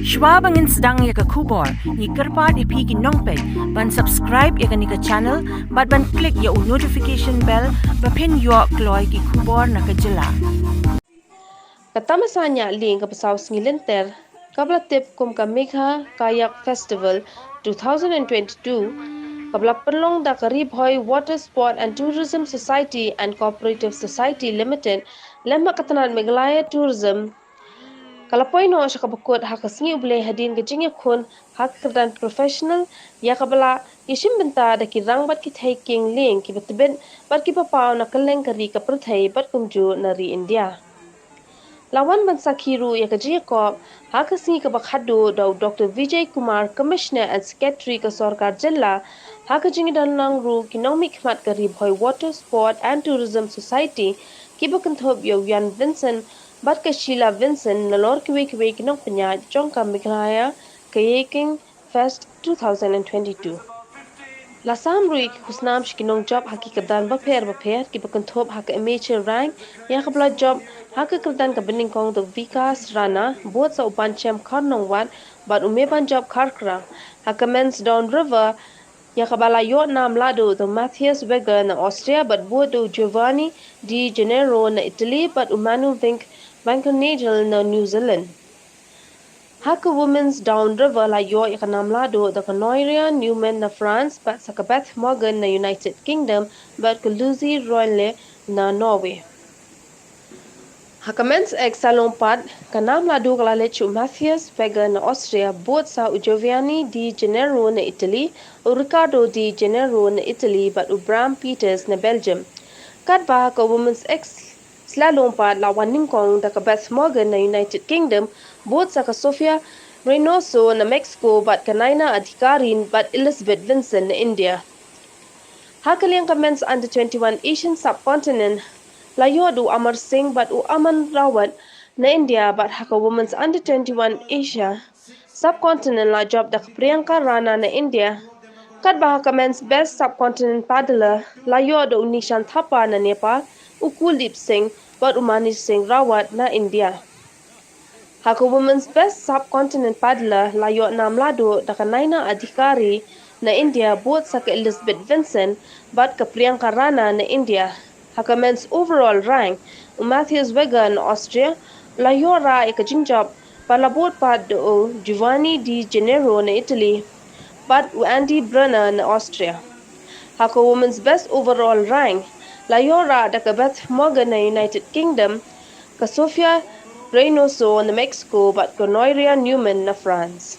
Shwa bangin sedang ya ke kubor, ni kerpat ipi ki nongpek, ban subscribe ya ke ni ke channel, ban klik ya notification bell, bapin yo kloy ki kubor na ke jela. Tamasa lieng ke pesau sngi linter, cooperative kum ka Megha Kayak Festival 2022, kabla pynlong da ka Bhoi Water Sport and Tourism Society and Cooperative Society Limited, lemma katanan Meghalaya Tourism. Kalau poino sa kabukod haka sngi Blei hadien ke jingiakhun haka kyrdan professional ya kabala shimbynta da ki rang bat ki thei kieng lieng ki tbit bat ki papao na kylleng kari ka thei bat kumjuh nari India. Lawan bansa kiru ya ka jingiakhun haka sngi ka bakhadu da Dr. Vijay Kumar Commissioner and Secretary ka Sarkar Jilla haka jingidan lang ru ki nong mikmat kari Bhoi Water Sport and Tourism Society ki bakanthob Ian Vincent bat ka Sheela Vincent na lor kiwe ki nong penya jong ka Meghalaya Kayaking Fest 2022. Lasam rui ki khusnam shi ki nong job haki kyrdan bapher ki bakanthob haka amateur rank ya kabla job haka kyrdan ka bening kong the vikas rana bot sa upan chem khar nong wat bat umeban job khar krang haka men's down river ya kabala yo nam lado the Matthias Weger na Austria but bot do Giovanni di Janeiro na Italy but umanu vink Bankanagel na New Zealand. Haka women's down river la yo ikanam lado the Canoria Newman na France but Sakabeth Morgan na United Kingdom but Lucy Royle na Norway. Haka men's egg salon pad kanam lado kalalechu Matthias Weger na Austria both sa Giovanni di Janeiro na Italy o Riccardo di Janeiro na Italy but Bram Peters na Belgium. Kadba haka women's ex slalom pad lawan ningkong da ka Beth Morgan na United Kingdom, both sa ka Sofia Reynoso na Mexico but Kanaina Adhikarin but Elizabeth Vincent na India. Hakaliang ka men's under 21 Asian subcontinent, layo du Amar Singh but u Aman Rawat na India but haka women's under 21 Asia subcontinent la job da ka Priyanka Rana na India. Kadba haka men's best subcontinent paddler, layo du Nishan Thapa na Nepal, Kuldeep Singh but Umani Singh Rawat na India. Haka women's best subcontinent paddler layo nam lado da Kanaina Adhikari na India both sa ka Elizabeth Vincent but ka Priyanka Rana na India. Haka men's overall rank Matthias Weger na Austria layo ra ka jingjab palabot pad do Giovanni di Janeiro na Italy but Andy Brenner na Austria. Haka women's best overall rank Layora da ka Beth Morgan na United Kingdom, ka Sofia Reynoso na Mexico but Canoria Newman na France.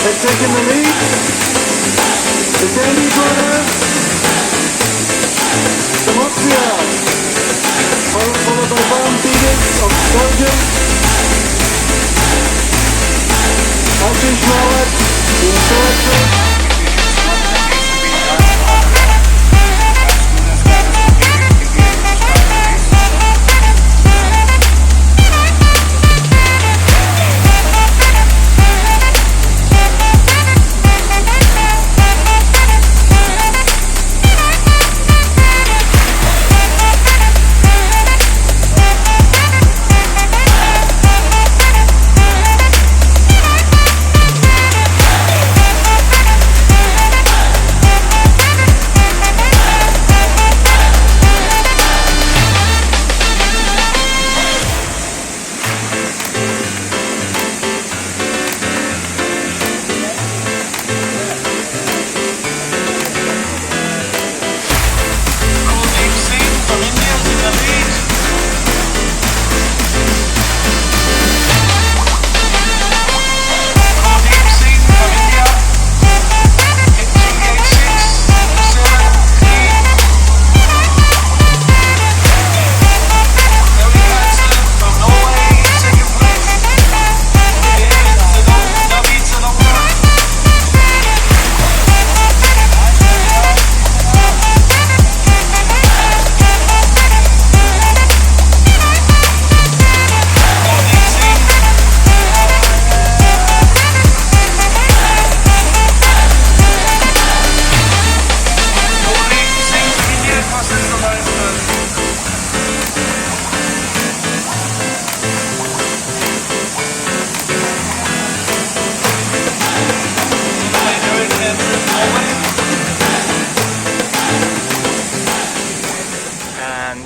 has taken the lead. The Dandy Brothers, Tamasa, followed by tbit of Belgium, Hapdeng in third place.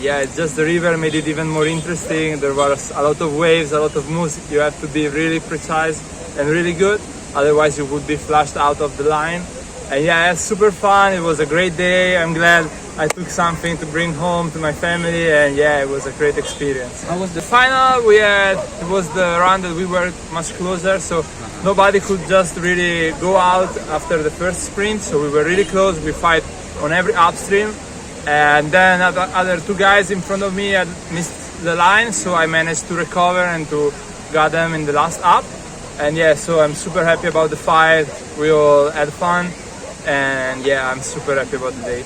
Yeah, it's just the river made it even more interesting. There was a lot of waves, a lot of music. You have to be really precise and really good, otherwise you would be flushed out of the line. And yeah, it's super fun. It was a great day. I'm glad I took something to bring home to my family, and yeah, it was a great experience. How was the final? It was the round that we were much closer, so nobody could just really go out after the first sprint. So we were really close. We fight on every upstream. And then other two guys in front of me had missed the line, so I managed to recover and to got them in the last up. And yeah, so I'm super happy about the fight. We all had fun, and yeah, I'm super happy about the day.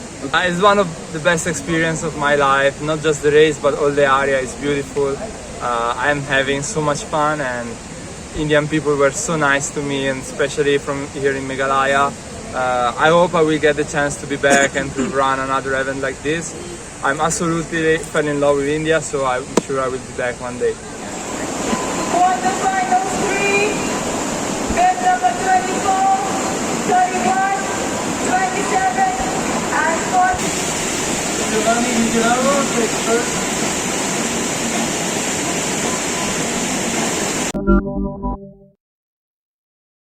It's one of the best experiences of my life. Not just the race, but all the area is beautiful. I'm having so much fun, and Indian people were so nice to me, and especially from here in Meghalaya. I hope I will get the chance to be back and to run another event like this. I'm absolutely fell in love with India, so I'm sure I will be back one day. For the final three, bib number 24, 31, 27, and 40. Giovanni Vigilano takes first.